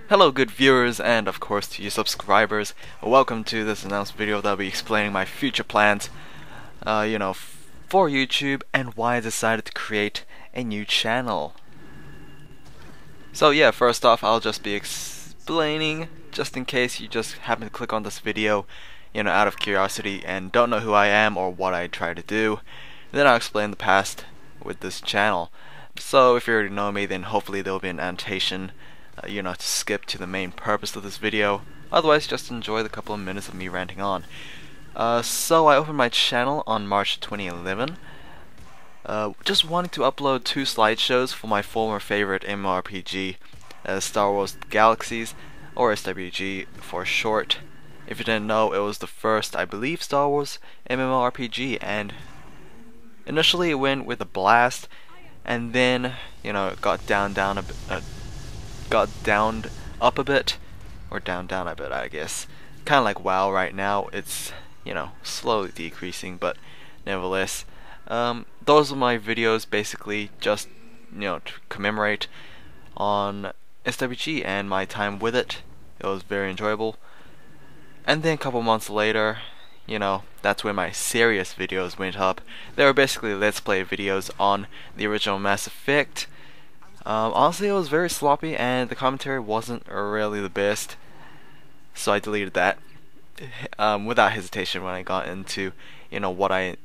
Hello good viewers and of course to you subscribers. Welcome to this announced video that will be explaining my future plans for YouTube and why I decided to create a new channel. So yeah, first off I'll just be explaining, just in case you just happen to click on this video out of curiosity and don't know who I am or what I try to do. Then I'll explain the past with this channel. So if you already know me, then hopefully there will be an annotation to skip to the main purpose of this video. Otherwise, just enjoy the couple of minutes of me ranting on. So I opened my channel on March 2011. Just wanting to upload 2 slideshows for my former favorite MMORPG, Star Wars Galaxies, or SWG for short. If you didn't know, it was the first, I believe, Star Wars MMORPG, and initially it went with a blast, and then it got downed up a bit, or down a bit, I guess. Kind of like WoW right now. It's slowly decreasing, but nevertheless, those are my videos, basically just to commemorate on SWG and my time with it. It was very enjoyable. And then a couple months later, that's when my serious videos went up. They were basically Let's Play videos on the original Mass Effect. Honestly, it was very sloppy and the commentary wasn't really the best, so I deleted that without hesitation when I got into what I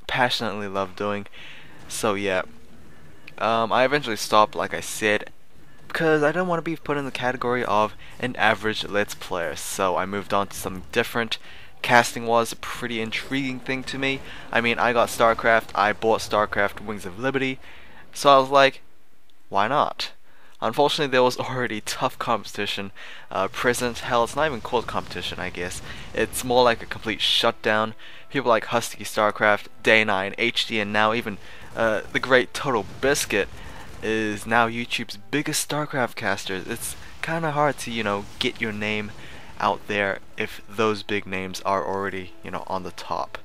passionately love doing. So yeah, I eventually stopped, like I said, because I didn't want to be put in the category of an average Let's Player, so I moved on to something different. Casting was a pretty intriguing thing to me. I mean, I got StarCraft, I bought StarCraft Wings of Liberty, so I was like, why not? Unfortunately, there was already tough competition present. Hell, it's not even called competition, I guess. It's more like a complete shutdown. People like Husky StarCraft, Day9, HD, and now even the great Total Biscuit is now YouTube's biggest StarCraft casters. It's kind of hard to, get your name out there if those big names are already, on the top.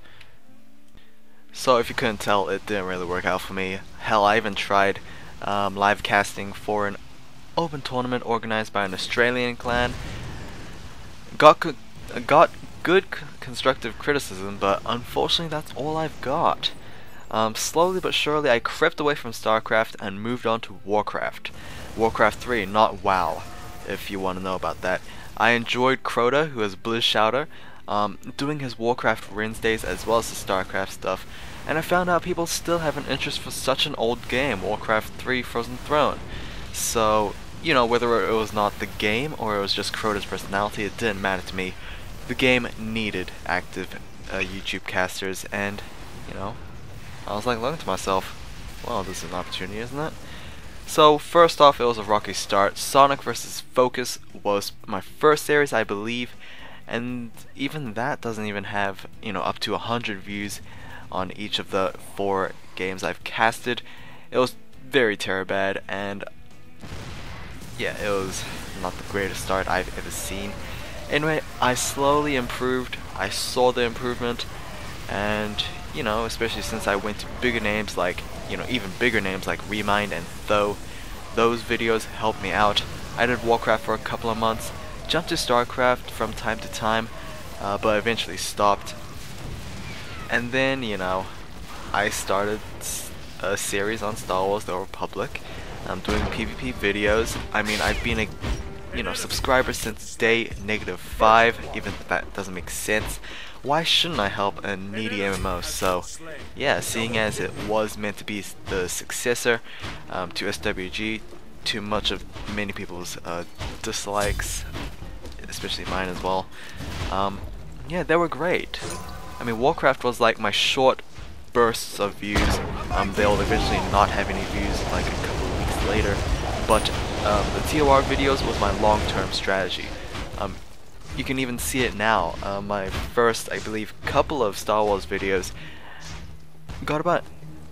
So if you couldn't tell, it didn't really work out for me. Hell, I even tried live casting for an open tournament organized by an Australian clan. Got good constructive criticism, but unfortunately that's all I've got. Slowly but surely I crept away from StarCraft and moved on to Warcraft. Warcraft 3, not WoW, if you want to know about that. I enjoyed Crota, who is Blizz Shouter, doing his Warcraft Wednesdays as well as the StarCraft stuff, and I found out people still have an interest for such an old game, Warcraft 3 Frozen Throne. So, whether it was not the game or it was just Crota's personality, it didn't matter to me. The game needed active YouTube casters, and, I was like looking to myself, well, this is an opportunity, isn't it? So, first off, it was a rocky start. Sonic vs. Focus was my first series, I believe, and even that doesn't even have, up to 100 views on each of the 4 games I've casted. It was very bad, and yeah, it was not the greatest start I've ever seen. Anyway, I slowly improved. I saw the improvement, and especially since I went to bigger names like even bigger names like Remind and Tho, those videos helped me out. I did Warcraft for a couple of months, jumped to StarCraft from time to time, but eventually stopped. And then, I started a series on Star Wars The Republic. I'm doing PvP videos. I mean, I've been a subscriber since day -5, even if that doesn't make sense. Why shouldn't I help a needy MMO? So, yeah, seeing as it was meant to be the successor to SWG, to much of many people's dislikes, especially mine as well, yeah, they were great. I mean, Warcraft was like my short bursts of views. They'll eventually not have any views like a couple of weeks later, but the TOR videos was my long-term strategy. You can even see it now. My first, I believe, couple of Star Wars videos got about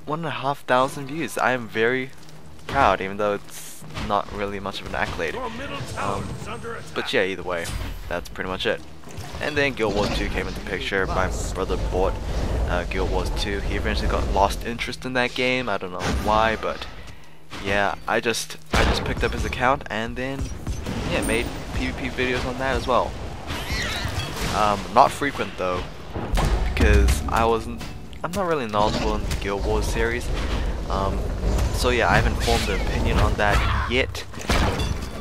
1,500 views. I am very proud, even though it's not really much of an accolade. But yeah, either way, that's pretty much it. And then Guild Wars 2 came into the picture. My brother bought Guild Wars 2. He eventually got lost interest in that game. I don't know why, but yeah, I just picked up his account and then yeah, made PvP videos on that as well. Not frequent though, because I'm not really knowledgeable in the Guild Wars series. So yeah, I haven't formed an opinion on that yet.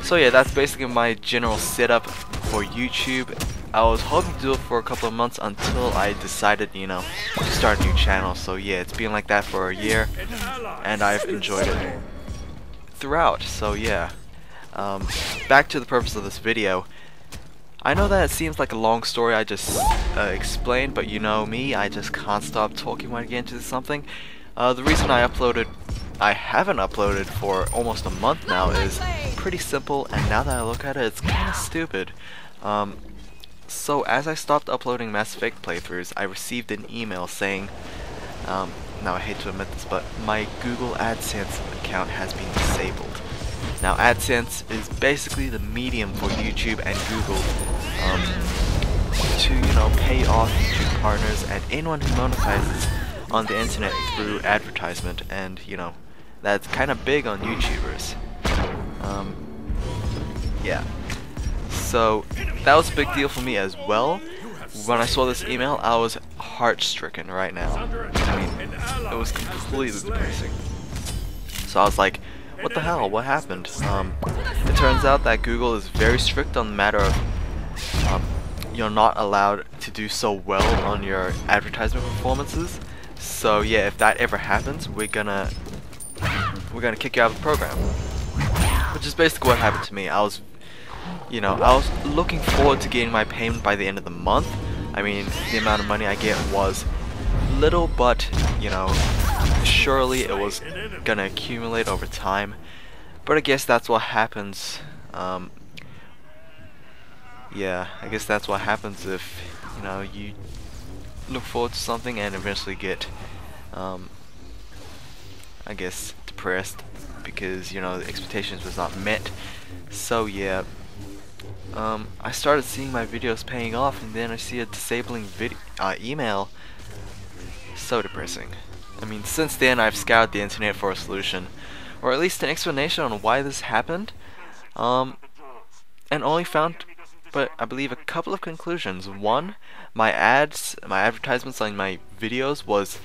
So yeah, that's basically my general setup for YouTube. I was hoping to do it for a couple of months until I decided, you know, to start a new channel. So yeah, it's been like that for a year, and I've enjoyed it throughout. So yeah, back to the purpose of this video. I know that it seems like a long story I just explained, but you know me, I just can't stop talking when I get into something. The reason I haven't uploaded for almost a month now is pretty simple, and now that I look at it, it's kind of stupid. So as I stopped uploading Mass Effect playthroughs, I received an email saying, now I hate to admit this, but my Google AdSense account has been disabled. Now AdSense is basically the medium for YouTube and Google to, you know, pay off YouTube partners and anyone who monetizes on the internet through advertisement, and you know, that's kind of big on YouTubers. Yeah. So that was a big deal for me as well. When I saw this email, I was heart-stricken right now. I mean, it was completely depressing. So I was like, what the hell? What happened? It turns out that Google is very strict on the matter of you're not allowed to do so well on your advertisement performances. So yeah, if that ever happens, we're gonna kick you out of the program. Which is basically what happened to me. I was looking forward to getting my payment by the end of the month. I mean, the amount of money I get was little, but you know, surely it was gonna accumulate over time. But I guess that's what happens. Yeah, I guess that's what happens if, you know, you look forward to something and eventually get, I guess, depressed because, you know, the expectations was not met. So yeah, I started seeing my videos paying off, and then I see a disabling email. So depressing. I mean, since then I've scoured the internet for a solution, or at least an explanation on why this happened, and only found, but I believe, a couple of conclusions. One, my advertisements on my videos was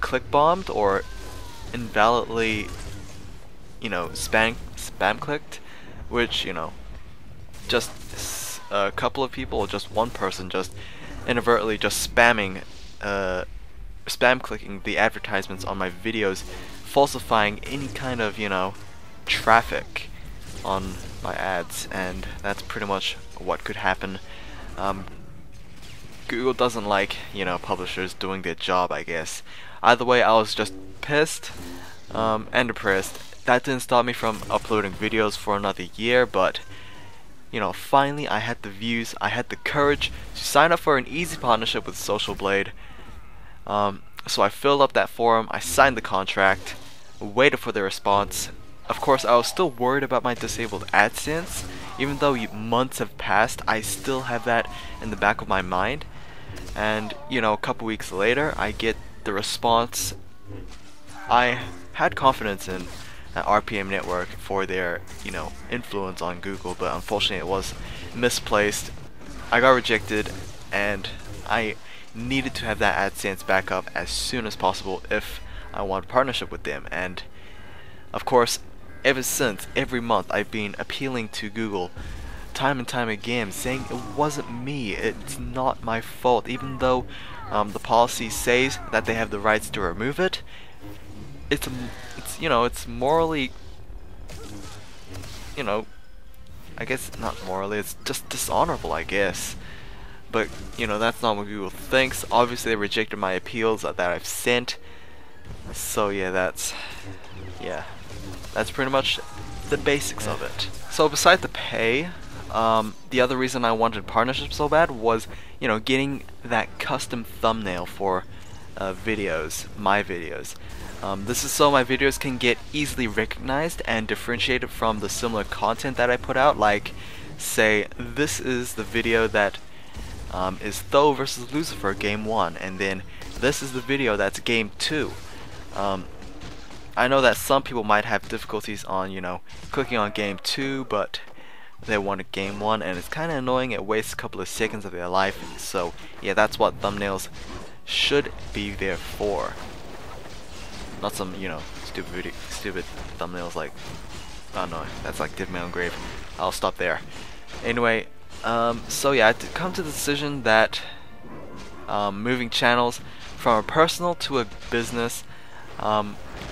click bombed or invalidly, you know, spam clicked, which, you know, just a couple of people, or just one person, just inadvertently just spam clicking the advertisements on my videos, falsifying any kind of, you know, traffic on my ads, and that's pretty much what could happen. Google doesn't like, you know, publishers doing their job, I guess. Either way, I was just pissed and depressed. That didn't stop me from uploading videos for another year, but you know, finally I had the views, I had the courage to sign up for an easy partnership with Social Blade. So I filled up that forum, I signed the contract, waited for the response. Of course, I was still worried about my disabled AdSense. Even though months have passed, I still have that in the back of my mind. And, you know, a couple weeks later, I get the response. I had confidence in RPM Network for their, you know, influence on Google, but unfortunately it was misplaced. I got rejected, and I needed to have that AdSense back up as soon as possible if I want a partnership with them. And of course, ever since, every month I've been appealing to Google time and time again, saying it wasn't me, it's not my fault, even though the policy says that they have the rights to remove it. It's you know, it's morally, you know, I guess not morally, it's just dishonorable, I guess. But, you know, that's not what Google thinks. Obviously they rejected my appeals that I've sent. So yeah, that's pretty much the basics of it. So besides the pay, the other reason I wanted partnership so bad was, you know, getting that custom thumbnail for videos, my videos. This is so my videos can get easily recognized and differentiated from the similar content that I put out. Like, say, this is the video that is Tho versus Lucifer Game 1, and then this is the video that's Game 2. I know that some people might have difficulties on, you know, clicking on Game 2, but they want to game one, and it's kind of annoying. It wastes a couple of seconds of their life. So yeah, that's what thumbnails should be there for. Not some, you know, stupid thumbnails like, oh no, that's like dig my own grave. I'll stop there. Anyway, so yeah, I did come to the decision that moving channels from a personal to a business,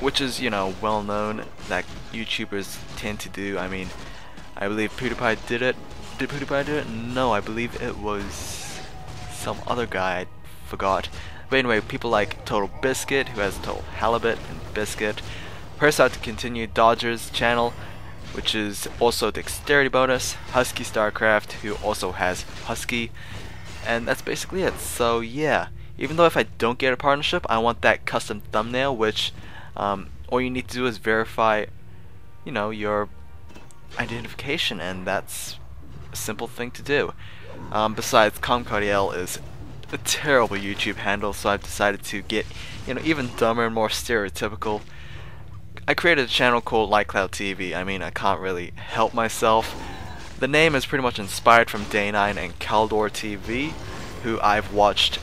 which is, you know, well known that YouTubers tend to do. I mean, I believe PewDiePie did it. Did PewDiePie do it? No, I believe it was some other guy. I forgot. But anyway, people like Total Biscuit, who has Total Halibut and Biscuit. Persat to continue Dodger's channel, which is also Dexterity Bonus. Husky StarCraft, who also has Husky. And that's basically it. So yeah, even though if I don't get a partnership, I want that custom thumbnail, which all you need to do is verify, you know, your identification, and that's a simple thing to do. Besides, ComCoddyL is a terrible YouTube handle, so I've decided to get, you know, even dumber and more stereotypical. I created a channel called LightCloudTV. I mean, I can't really help myself. The name is pretty much inspired from Day9 and Caldor TV, who I've watched,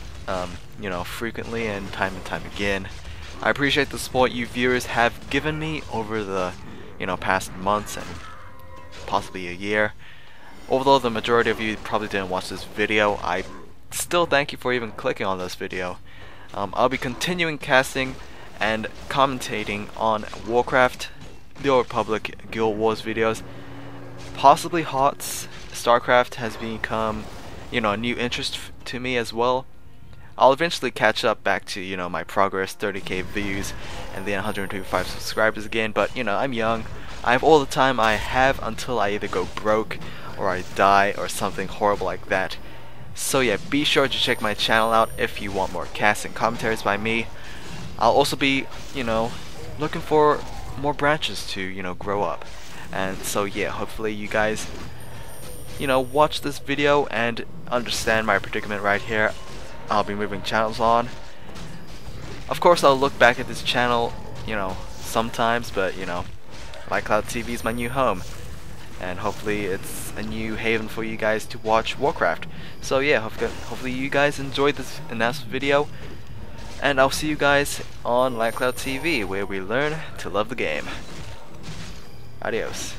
you know, frequently and time again. I appreciate the support you viewers have given me over the, you know, past months and possibly a year. Although the majority of you probably didn't watch this video, I still thank you for even clicking on this video. I'll be continuing casting and commentating on Warcraft, the Old Republic, Guild Wars videos, possibly HOTS. StarCraft has become, you know, a new interest to me as well. I'll eventually catch up back to, you know, my progress, 30k views, and then 125 subscribers again, but, you know, I'm young. I have all the time I have until I either go broke, or I die, or something horrible like that. So yeah, be sure to check my channel out if you want more casts and commentaries by me. I'll also be, you know, looking for more branches to, you know, grow up. And so yeah, hopefully you guys, you know, watch this video and understand my predicament right here. I'll be moving channels on. Of course, I'll look back at this channel, you know, sometimes, but, you know, LightCloudTV is my new home. And hopefully it's a new haven for you guys to watch Warcraft. So yeah, hopefully you guys enjoyed this announcement video. And I'll see you guys on LightCloudTV, where we learn to love the game. Adios.